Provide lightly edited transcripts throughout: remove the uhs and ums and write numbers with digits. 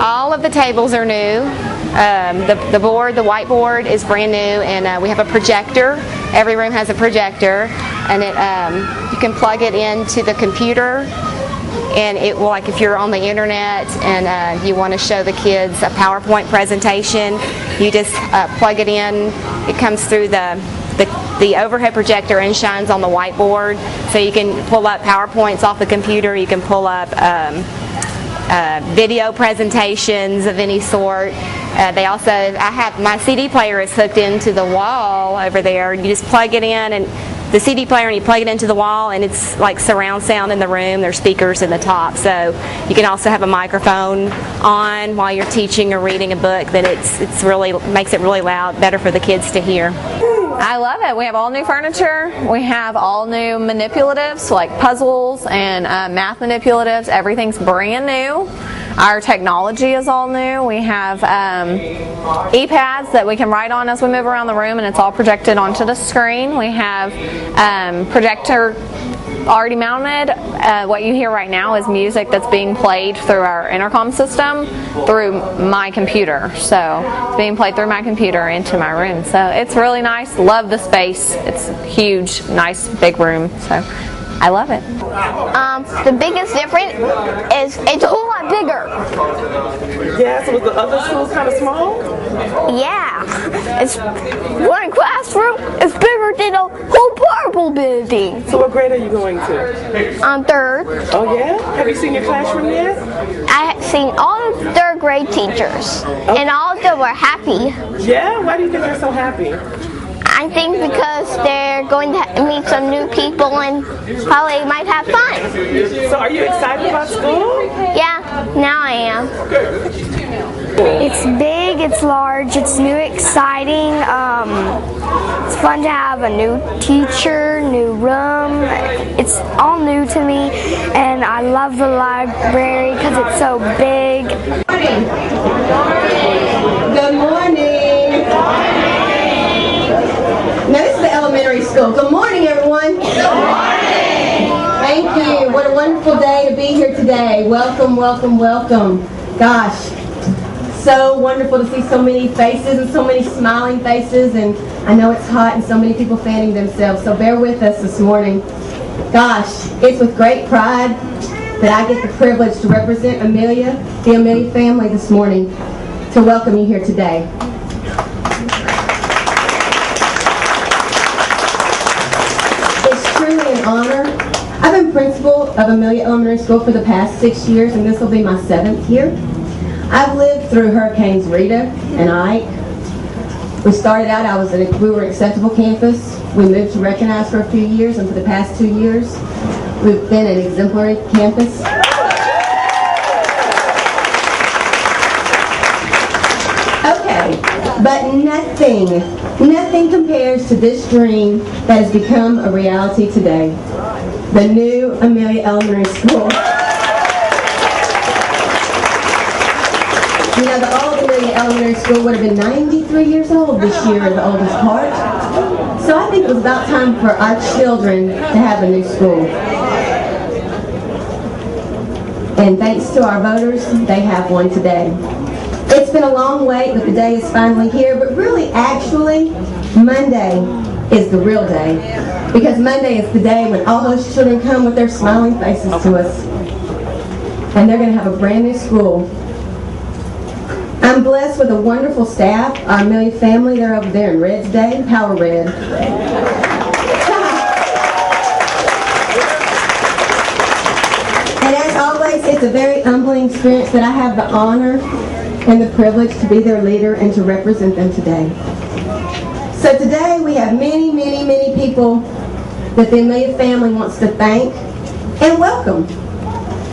All of the tables are new. The whiteboard is brand new, and we have a projector. Every room has a projector, and you can plug it into the computer, and it will, like if you're on the internet and you want to show the kids a PowerPoint presentation, you just plug it in. It comes through the overhead projector and shines on the whiteboard, so you can pull up PowerPoints off the computer. You can pull up video presentations of any sort. I have my CD player is hooked into the wall over there. You just plug it in, and the CD player, and you plug it into the wall, and it's like surround sound in the room. There's speakers in the top, so you can also have a microphone on while you're teaching or reading a book. That it's really makes it really loud, better for the kids to hear. I love it. We have all new furniture. We have all new manipulatives like puzzles and math manipulatives. Everything's brand new. Our technology is all new. We have e-pads that we can write on as we move around the room, and it's all projected onto the screen. We have projector already mounted. What you hear right now is music that's being played through our intercom system through my computer. So it's being played through my computer into my room. So it's really nice. Love the space. It's huge, nice, big room. So I love it. The biggest difference is it's a whole lot bigger. Yeah, so was the other school kind of small? Yeah. It's one classroom is bigger than a whole purple building. So what grade are you going to? Third. Oh yeah? Have you seen your classroom yet? I have seen all the third grade teachers, and all of them were happy. Yeah? Why do you think they're so happy? I think because they're going to meet some new people and probably might have fun. So are you excited about school? Yeah, now I am. It's big, it's large, it's new, exciting. It's fun to have a new teacher, new room. It's all new to me, and I love the library because it's so big. Good morning. Now this is the elementary school. Good morning, everyone. Good morning. Thank you. What a wonderful day to be here today. Welcome, welcome, welcome. Gosh, so wonderful to see so many faces and so many smiling faces. And I know it's hot and so many people fanning themselves. So bear with us this morning. Gosh, it's with great pride that I get the privilege to represent Amelia, the Amelia family this morning, to welcome you here today. An honor. I've been principal of Amelia Elementary School for the past 6 years, and this will be my 7th year. I've lived through Hurricanes Rita and Ike. We started out, we were an acceptable campus. We moved to recognized for a few years, and for the past 2 years, we've been an exemplary campus. Okay, but nothing compares to this dream that has become a reality today. The new Amelia Elementary School. You know, the old Amelia Elementary School would have been 93 years old this year, the oldest part. So I think it was about time for our children to have a new school. And thanks to our voters, they have one today. It's been a long wait, but the day is finally here. But really, actually, Monday is the real day. Because Monday is the day when all those children come with their smiling faces to us. And they're going to have a brand new school. I'm blessed with a wonderful staff. Our Amelia family, they're over there in red today. Power red. And as always, it's a very humbling experience that I have the honor and the privilege to be their leader and to represent them today. So today we have many, many, many people that the Amelia family wants to thank and welcome.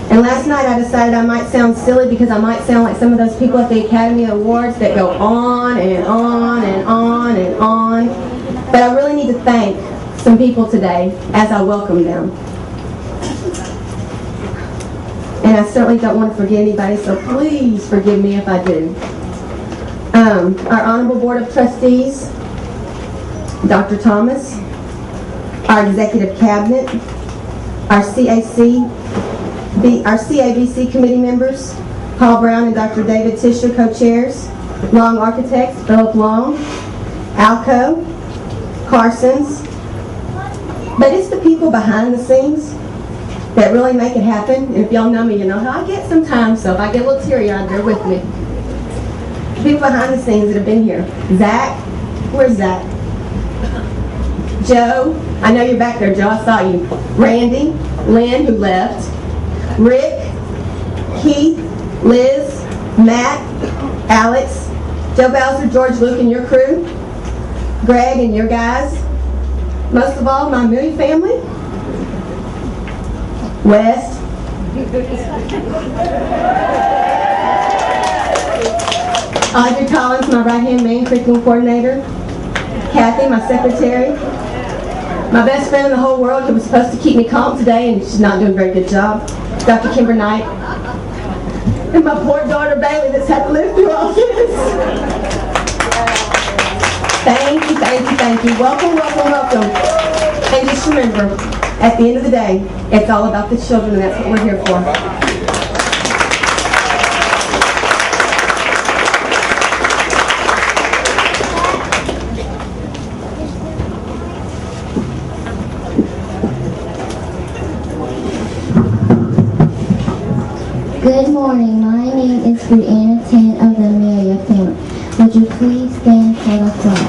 And last night I decided I might sound silly because I might sound like some of those people at the Academy Awards that go on and on and on and on. But I really need to thank some people today as I welcome them. And I certainly don't want to forget anybody, so please forgive me if I do. Our Honorable Board of Trustees, Dr. Thomas, our Executive Cabinet, our CABC committee members, Paul Brown and Dr. David Tischer, co-chairs. Long Architects, Philip Long. Alco, Carson's. But it's the people behind the scenes that really make it happen. And if y'all know me, you know how I get sometimes, so if I get a little teary-eyed, bear with me. People behind the scenes that have been here. Zach, where's Zach? Joe, I know you're back there, Joe, I saw you. Randy, Lynn, who left. Rick, Keith, Liz, Matt, Alex, Joe Bowser, George, Luke, and your crew. Greg and your guys. Most of all, my Amelia family. West. Audrey Collins, my right-hand man, curriculum coordinator. Kathy, my secretary. My best friend in the whole world who was supposed to keep me calm today and she's not doing a very good job. Dr. Kimber Knight. And my poor daughter Bailey that's had to live through all this. Thank you, thank you, thank you. Welcome, welcome, welcome. And just remember, at the end of the day, it's all about the children and that's what we're here for. Good morning. My name is Brianna Tan of the Amelia family. Would you please stand for the flag?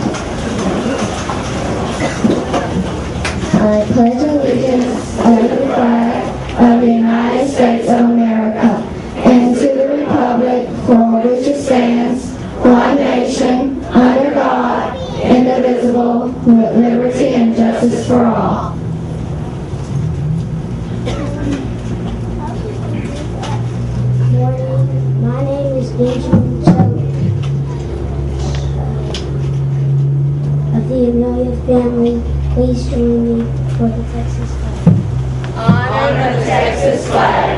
I pledge allegiance to the flag of the United States of America and to the republic for which it stands, one nation, under God, indivisible, with liberty and justice for all. My name is Benjamin Choate of the Amelia family. Please join me for the Texas flag. Honor the Texas flag.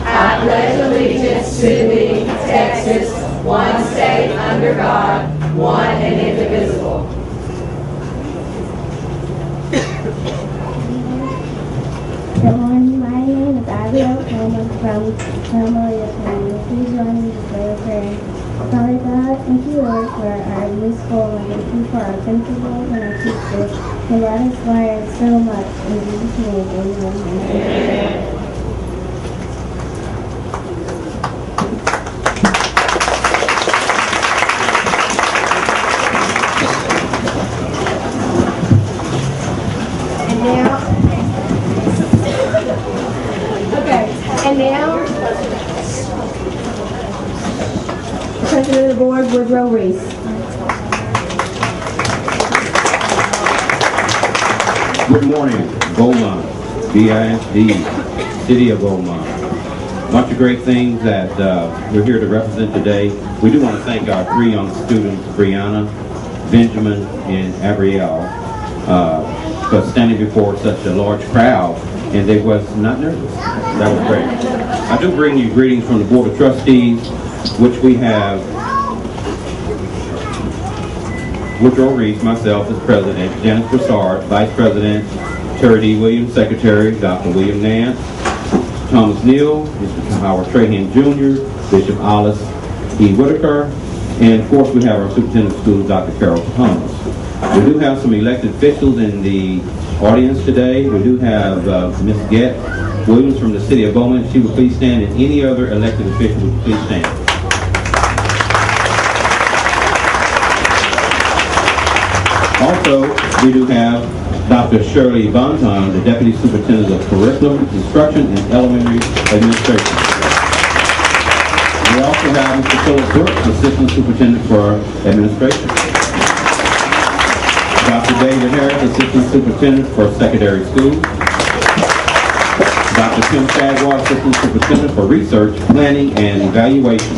I pledge allegiance to thee, Texas, one state under God, one and indivisible. Good morning. My name is Amelia from the Amelia family. Please join me to say a prayer. Father God, thank you, Lord, for our new school and thank you for our principals and our teachers who let us learn so much. In Jesus' name, amen. And now, President of the Board, Woodrow Reese. Good morning, Beaumont, BISD, City of Beaumont. Bunch of great things that we're here to represent today. We do want to thank our three young students, Brianna, Benjamin, and Abrielle, for standing before such a large crowd, and they was not nervous. That was great. I do bring you greetings from the Board of Trustees, which we have Woodrow Reese, myself as President, Janice Broussard, Vice President, Terry D. Williams, Secretary, Dr. William Nance, Thomas Neal, Mr. Howard Trahan Jr., Bishop Alice E. Whitaker, and of course we have our Superintendent of Schools, Dr. Carol Thomas. We do have some elected officials in the audience today. We do have Ms. Gett Williams from the City of Beaumont. She would please stand, and any other elected official would please stand. Also, we do have Dr. Shirley Bonton, the Deputy Superintendent of Curriculum, Instruction, and Elementary Administration. We also have Mr. Philip Brooks, Assistant Superintendent for Administration. Dr. David Harris, Assistant Superintendent for Secondary Schools. Dr. Tim Shadwell, Assistant Superintendent for Research, Planning, and Evaluation.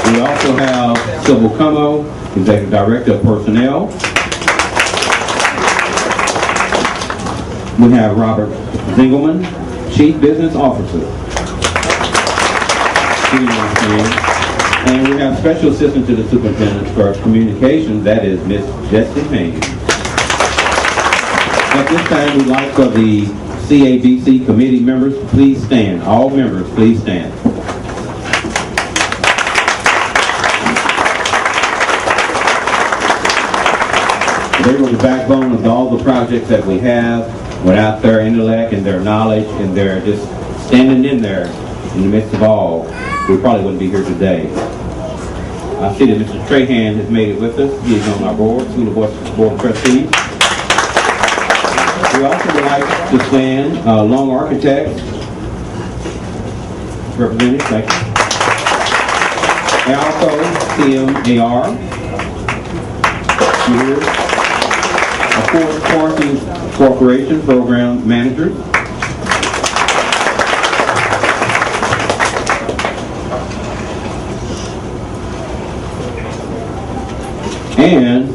We also have Sybil Como, Executive Director of Personnel. We have Robert Zingelman, Chief Business Officer. And we have Special Assistant to the Superintendent for Communications, that is Ms. Jessie Payne. At this time, we'd like for the CABC committee members, please stand. All members, please stand. They were the backbone of all the projects that we have. Without their intellect and their knowledge and their just standing in there in the midst of all, we probably wouldn't be here today. I see that Mr. Trahan has made it with us. He is on our board, School Board of Trustees. We also would like to stand Long Architects. Representative, thank you. And also CMAR. Here. Ford Parking Corporation Program Manager. And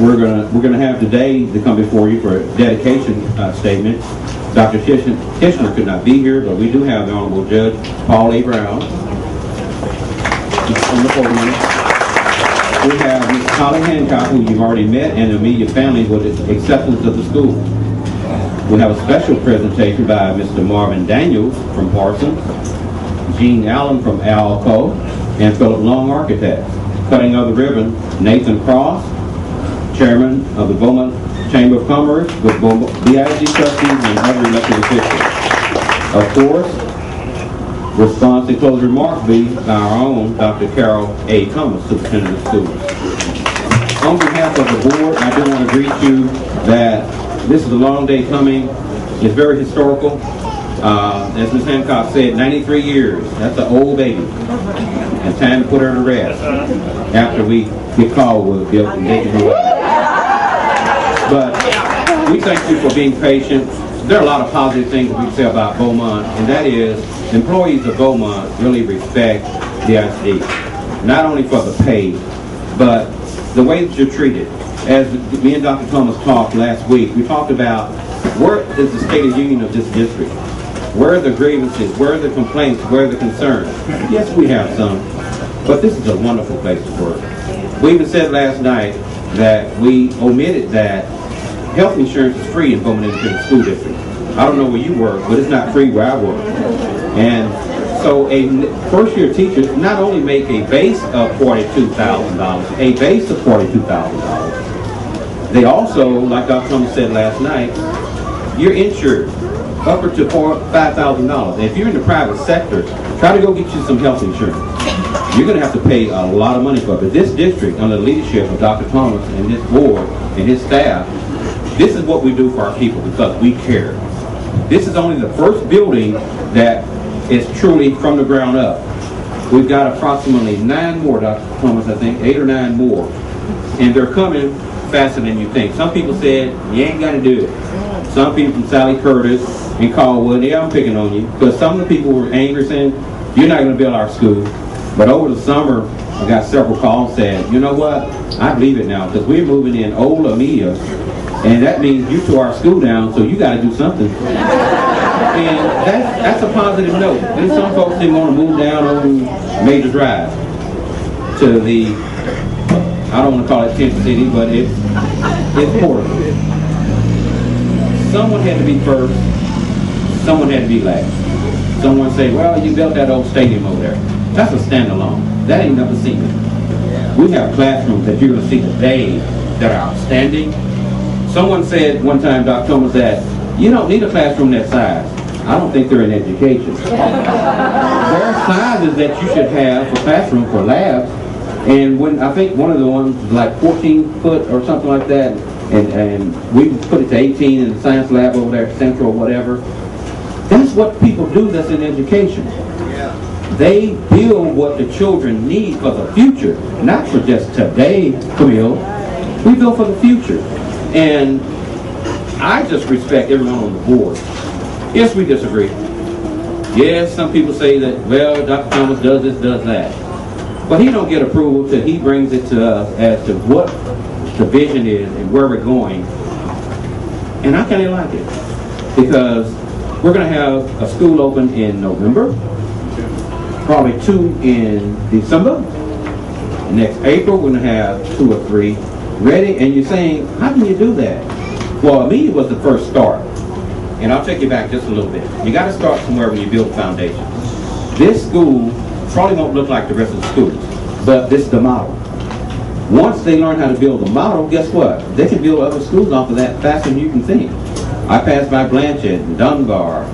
we're gonna have today to come before you for a dedication statement. Dr. Kishner could not be here, but we do have the Honorable Judge Paul A. Brown on the podium. We have Ms. Holly Hancock, who you've already met, and the Amelia family with acceptance of the school. We have a special presentation by Mr. Marvin Daniels from Parsons, Gene Allen from Alco, and Philip Long Architects. Cutting of the ribbon, Nathan Cross, Chairman of the Beaumont Chamber of Commerce, with BIG trustees and other elected officials. Of course, response and closing remarks be by our own Dr. Carol A. Thomas, Superintendent of Schools. On behalf of the board, I do want to greet you that this is a long day coming. It's very historical. As Ms. Hancock said, 93 years. That's an old baby. And time to put her to rest after we get called with guilt and taken away. But we thank you for being patient. There are a lot of positive things that we can say about Beaumont, and that is employees of Beaumont really respect the ISD. Not only for the pay, but the way that you're treated. As me and Dr. Thomas talked last week, we talked about where is the state of union of this district? Where are the grievances? Where are the complaints? Where are the concerns? Yes, we have some, but this is a wonderful place to work. We even said last night that we omitted that health insurance is free in Beaumont Independent School District. I don't know where you work, but it's not free where I work. And so a first-year teacher not only make a base of $42,000, a base of $42,000, they also, like Dr. Thomas said last night, you're insured upward to $5,000. And if you're in the private sector, try to go get you some health insurance. You're going to have to pay a lot of money for it. But this district, under the leadership of Dr. Thomas and this board and his staff, this is what we do for our people because we care. This is only the first building that is truly from the ground up. We've got approximately 9 more, Dr. Thomas, I think, 8 or 9 more. And they're coming faster than you think. Some people said, you ain't got to do it. Some people from Sally Curtis and Caldwell, yeah, I'm picking on you. Because some of the people were angry saying, you're not going to build our school. But over the summer, I got several calls saying, you know what, I believe it now. Because we're moving in old Amelia. And that means you tore our school down, so you got to do something. And that's a positive note. And some folks didn't want to move down on Major Drive to the, I don't want to call it tent city, but it's portable. Someone had to be first. Someone had to be last. Someone say, well, you built that old stadium over there. That's a standalone. That ain't never seen it. We have classrooms that you're going to see today that are outstanding. Someone said one time, Dr. Thomas, that you don't need a classroom that size. I don't think they're in education. There are sizes that you should have for classroom for labs. And when I think one of the ones was like 14 foot or something like that, and we put it to 18 in the science lab over there at Central or whatever. That's what people do that's in education. They build what the children need for the future, not for just today, Camille. We build for the future. And I just respect everyone on the board. Yes, we disagree. Yes, some people say that, well, Dr. Thomas does this, does that. But he don't get approval till he brings it to us as to what the vision is and where we're going. And I kind of like it. Because we're going to have a school open in November, probably 2 in December. Next April, we're going to have 2 or 3 ready. And you're saying, how can you do that? Well, Amelia was the first start. And I'll take you back just a little bit. You got to start somewhere when you build a foundation. This school probably won't look like the rest of the schools, but this is the model. Once they learn how to build the model, guess what? They can build other schools off of that faster than you can think. I passed by Blanchett and Dunbar,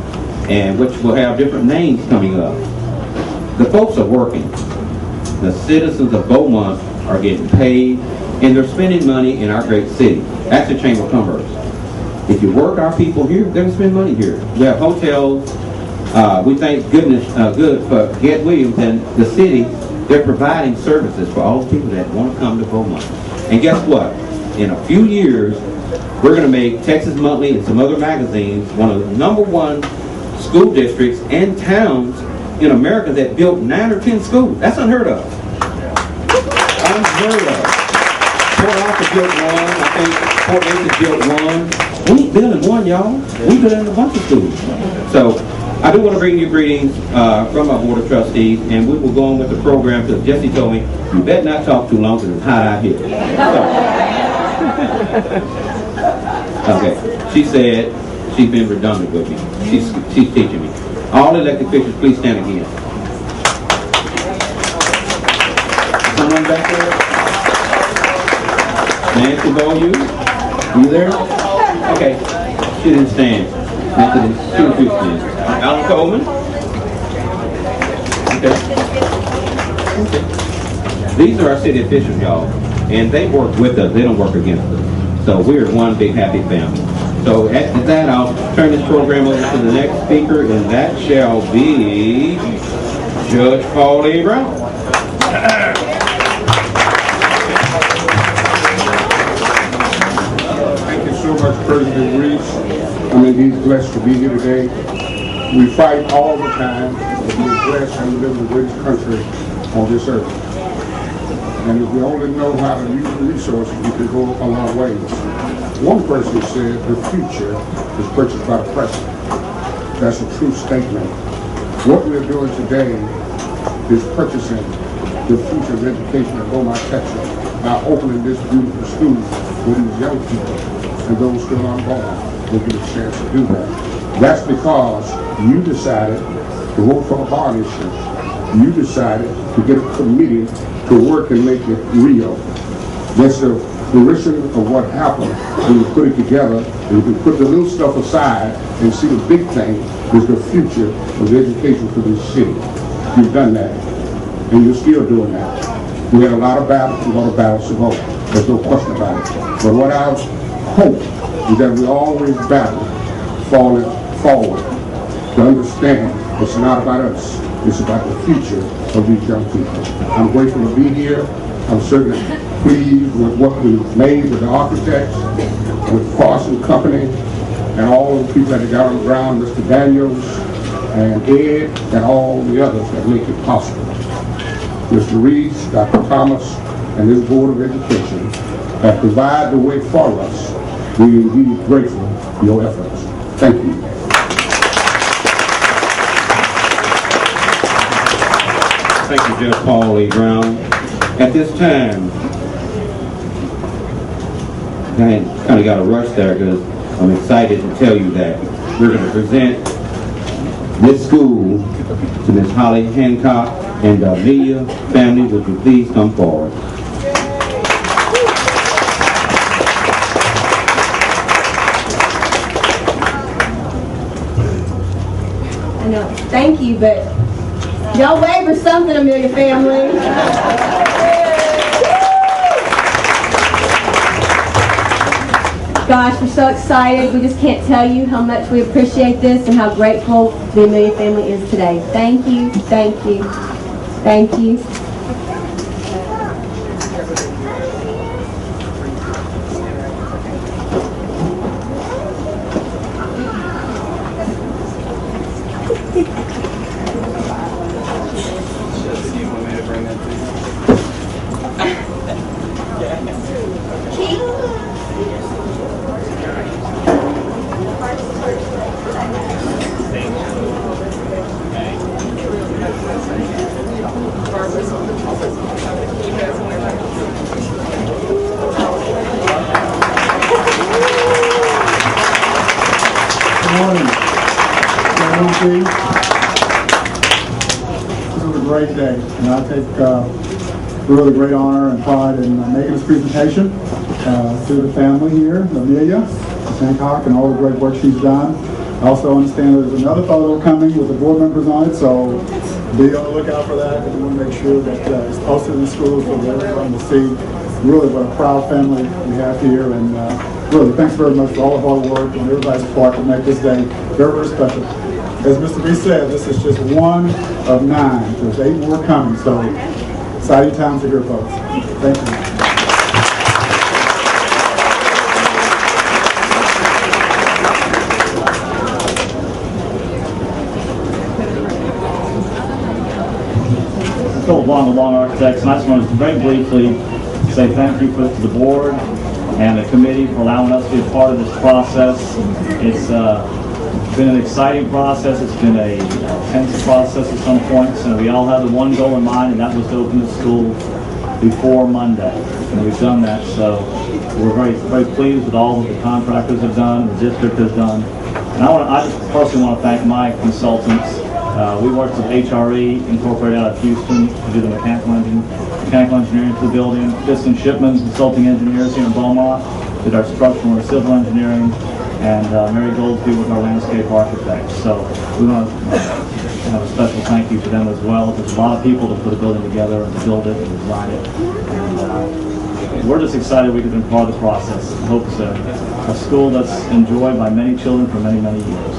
and which will have different names coming up. The folks are working. The citizens of Beaumont are getting paid, and they're spending money in our great city. That's the Chamber of Commerce. If you work our people here, they're going to spend money here. We have hotels. We thank goodness good for Get Williams and the city. They're providing services for all the people that want to come to Beaumont. And guess what? In a few years, we're going to make Texas Monthly and some other magazines one of the #1 school districts and towns in America that built 9 or 10 schools. That's unheard of. Unheard of. Port Arthur built one. I think Fort Mason built one. We ain't building one, y'all. We building a bunch of schools. So I do want to bring you greetings from our Board of Trustees, and we will go on with the program because Jesse told me, you better not talk too long because it's hot out here. So, okay, she said she's been redundant with me. She's teaching me. All elected officials, please stand again. Someone back there? Nancy Bowe, you there? Okay, she didn't stand. She refused to stand. Alan Coleman? Okay. These are our city officials, y'all, and they work with us. They don't work against us. So we're one big happy family. So at that, I'll turn this program over to the next speaker, and that shall be Judge Paul A. Brown. Thank you so much, President Reese. I'm indeed blessed to be here today. We fight all the time to be blessed and live in the greatest country on this earth. And if we only know how to use the resources, we can go a long ways. One person said the future is purchased by the present. That's a true statement. What we're doing today is purchasing the future of education in Beaumont, Texas by opening this beautiful school for these young people and those still unborn will get a chance to do that. That's because you decided to vote for the bond issue. You decided to get a committee to work and make it real. That's the fruition of what happened when you put it together, and you can put the little stuff aside and see the big thing is the future of education for this city. You've done that, and you're still doing that. We had a lot of battles, a lot of battles to go. There's no question about it. But what I hope is that we always battle falling forward to understand it's not about us, it's about the future of these young people. I'm grateful to be here. I'm certainly pleased with what we've made with the architects, with Foss and Company, and all the people that got on the ground, Mr. Daniels and Ed, and all the others that make it possible. Mr. Reese, Dr. Thomas, and this Board of Education that provide the way for us. We are indeed grateful for your efforts. Thank you. Thank you, Judge Paul A. Brown. At this time, I kind of got a rush there because I'm excited to tell you that we're going to present this school to Ms. Holly Hancock and the Amelia family. Would you please come forward? I know, thank you, but y'all wave or something, Amelia family. Gosh, we're so excited. We just can't tell you how much we appreciate this and how grateful the Amelia family is today. Thank you, thank you, thank you. please. This was a great day, and I take really great honor and pride in making this presentation to the family here, Amelia, Hancock, and all the great work she's done. I also understand there's another photo coming with the board members on it, so be on the lookout for that. We want to make sure that it's posted in the schools so that everyone will see really what a proud family we have here. And really, thanks very much for all of our work on everybody's part to make this day very, very special. As Mr. B said, this is just one of 9. There's 8 more coming, so exciting times here, folks. Thank you. Philip Long Architects, and I just wanted to very briefly say thank you to the board and the committee for allowing us to be a part of this process. It's been an exciting process. It's been a tense process at some points, and we all had the one goal in mind, and that was to open the school before Monday. And we've done that, so we're very, very pleased with all that the contractors have done, the district has done. And I just personally want to thank my consultants. We worked with HRE, Incorporated out of Houston, to do the mechanical engineering for the building. Piston Shipman, consulting engineers here in Beaumont, did our structural and civil engineering, and Mary Goldsby with our landscape architects. So we want to have a special thank you to them as well. There's a lot of people to put a building together and to build it and design it. And we're just excited we could be part of the process. I hope it's a school that's enjoyed by many children for many, many years.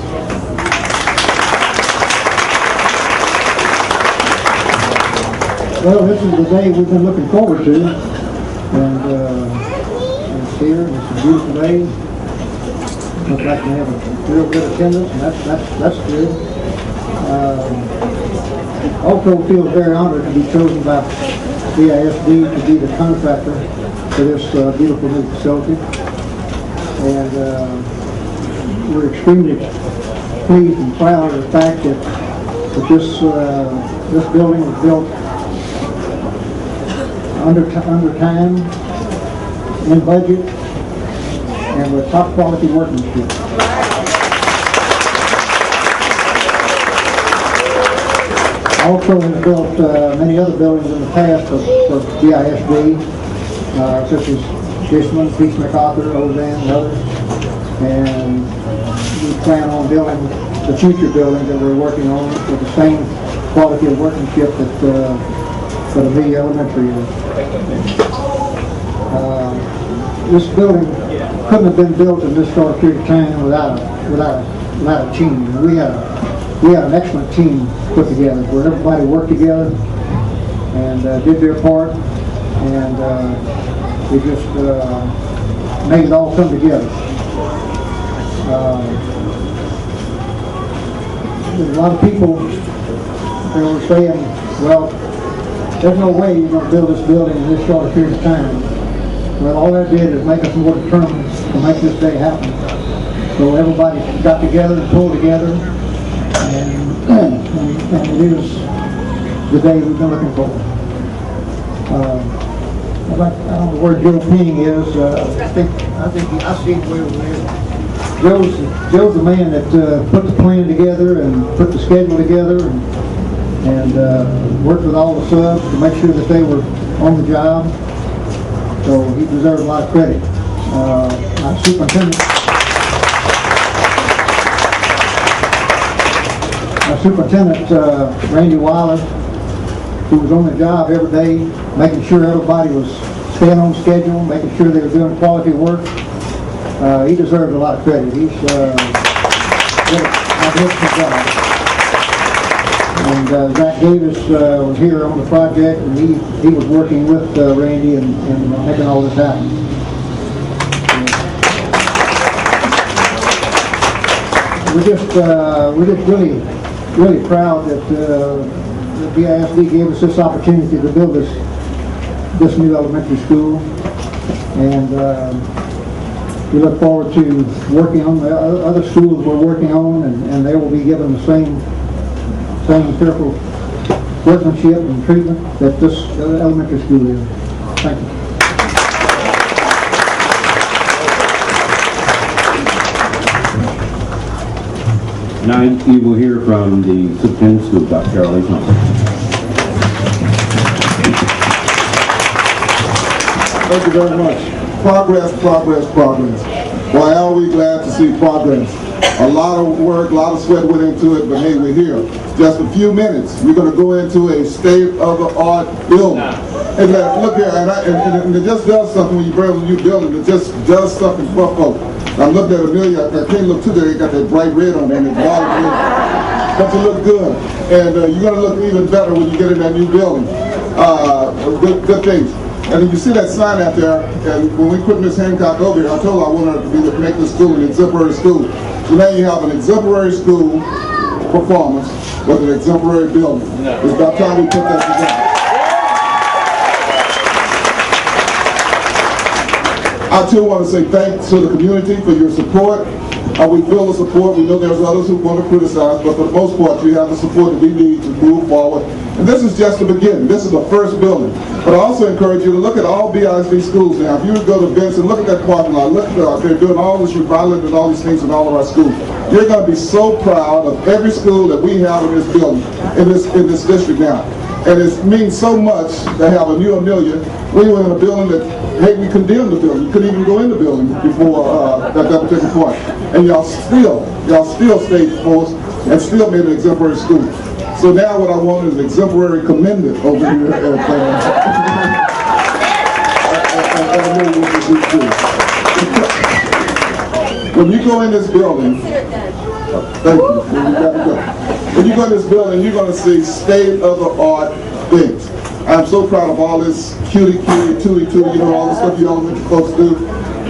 Well, this is the day we've been looking forward to, and it's here, and it's a beautiful day. Looks like we have a real good attendance, and that's good. Also feels very honored to be chosen by BISD to be the contractor for this beautiful new facility, and we're extremely pleased and proud of the fact that this building was built under time, in budget, and with top quality workmanship. Also has built many other buildings in the past for BISD, such as Dishman, Peach MacArthur, Ozan, and others. And we plan on building the future buildings that we're working on with the same quality of workmanship that for the Amelia Elementary is. This building couldn't have been built in this short period of time without a team. We had an excellent team put together where everybody worked together and did their part, and we just made it all come together. There's a lot of people they were saying, well, there's no way you're going to build this building in this short period of time. Well, all that did is make us more determined to make this day happen. So everybody got together and pulled together, and it is the day we've been looking for. I don't know where Joe Ping is. I see him over there. Joe's the man that put the plan together and put the schedule together and worked with all the subs to make sure that they were on the job. So he deserves a lot of credit. Our superintendent, Randy Weiler, who was on the job every day, making sure everybody was staying on schedule, making sure they were doing quality work. He deserves a lot of credit. He's did a magnificent job. And Zach Davis was here on the project, and he was working with Randy and making all this happen. We're just really proud that the BISD gave us this opportunity to build this new elementary school, and we look forward to working on the other schools we're working on, and they will be given the same careful workmanship and treatment that this elementary school is. Thank you. Now you will hear from the superintendent of schools, Dr. Carol A. Thomas. Thank you very much. Progress, progress, progress. Boy, are we glad to see progress. A lot of work, a lot of sweat went into it, but hey, we're here. Just a few minutes, we're going to go into a state-of-the-art building. And look here, and it just does something when you bring a new building. It just does something for folks. I'm looking at Amelia. I can't look too there. You got that bright red on there, and it's but you look good. And you're going to look even better when you get in that new building. Good things. And you see that sign out there, and when we put Miss Hancock over here, I told her I wanted her to make this school an exemplary school. So now you have an exemplary school performance with an exemplary building. It's about time we put that together. I too want to say thanks to the community for your support. We feel the support. We know there's others who want to criticize, but for the most part, you have the support that we need to move forward. And this is just the beginning. This is the first building. But I also encourage you to look at all BISD schools now. If you would go to Benson, look at that parking lot. Look at they're doing all this remodeling and all these things in all of our schools. You're going to be so proud of every school that we have in this building, in this district now. And it means so much to have a new Amelia. We were in a building that, hey, we condemned the building. You couldn't even go in the building before that particular point. And y'all still stayed forced and still made an exemplary school. So now what I want is an exemplary commended over here at when you go in this building, thank you. When you go in this building, you're going to see state-of-the-art things. I'm so proud of all this cutie, tootie, you know, all the stuff you elementary folks do.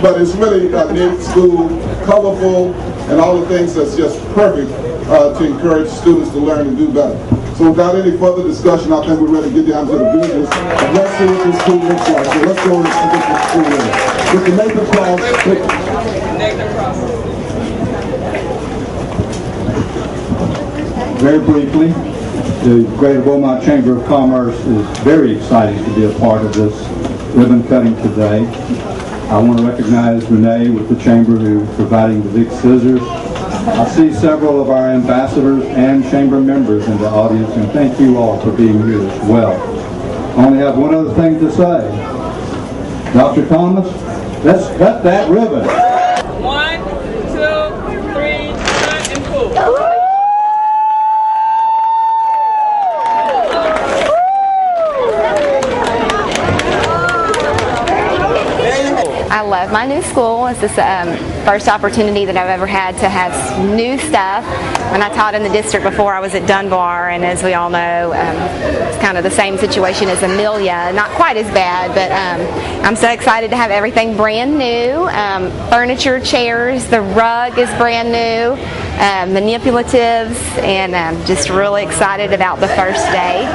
But it's really a neat school, colorful, and all the things that's just perfect to encourage students to learn and do better. So without any further discussion, I think we're ready to get down to the business. And let's see what this school looks like. So let's go and get this school in. With the Nathan Cross, please. Very briefly, the Greater Beaumont Chamber of Commerce is very excited to be a part of this ribbon cutting today. I want to recognize Renee with the Chamber who's providing the big scissors. I see several of our ambassadors and Chamber members in the audience, and thank you all for being here as well. I only have one other thing to say. Dr. Thomas, let's cut that ribbon. 1, 2, 3, cut and pull. I love my new school. It's the first opportunity that I've ever had to have new stuff. When I taught in the district before, I was at Dunbar, and as we all know, it's kind of the same situation as Amelia. Not quite as bad, but I'm so excited to have everything brand new. Furniture, chairs, the rug is brand new, manipulatives, and I'm just really excited about the first day.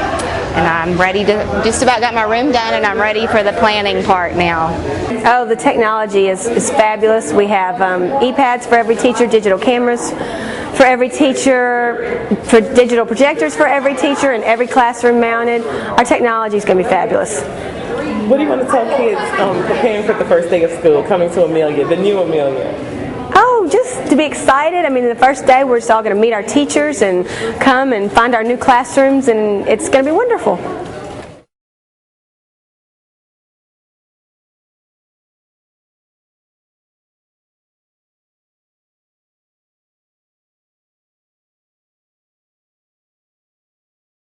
And I'm ready to, just about got my room done, and I'm ready for the planning part now. Oh, the technology is fabulous. We have e-pads for every teacher, digital cameras for every teacher, for digital projectors for every teacher, and every classroom mounted. Our technology is going to be fabulous. What do you want to tell kids preparing for the first day of school, coming to Amelia, the new Amelia? Oh, just to be excited. I mean, the first day we're just all going to meet our teachers and come and find our new classrooms, and it's going to be wonderful.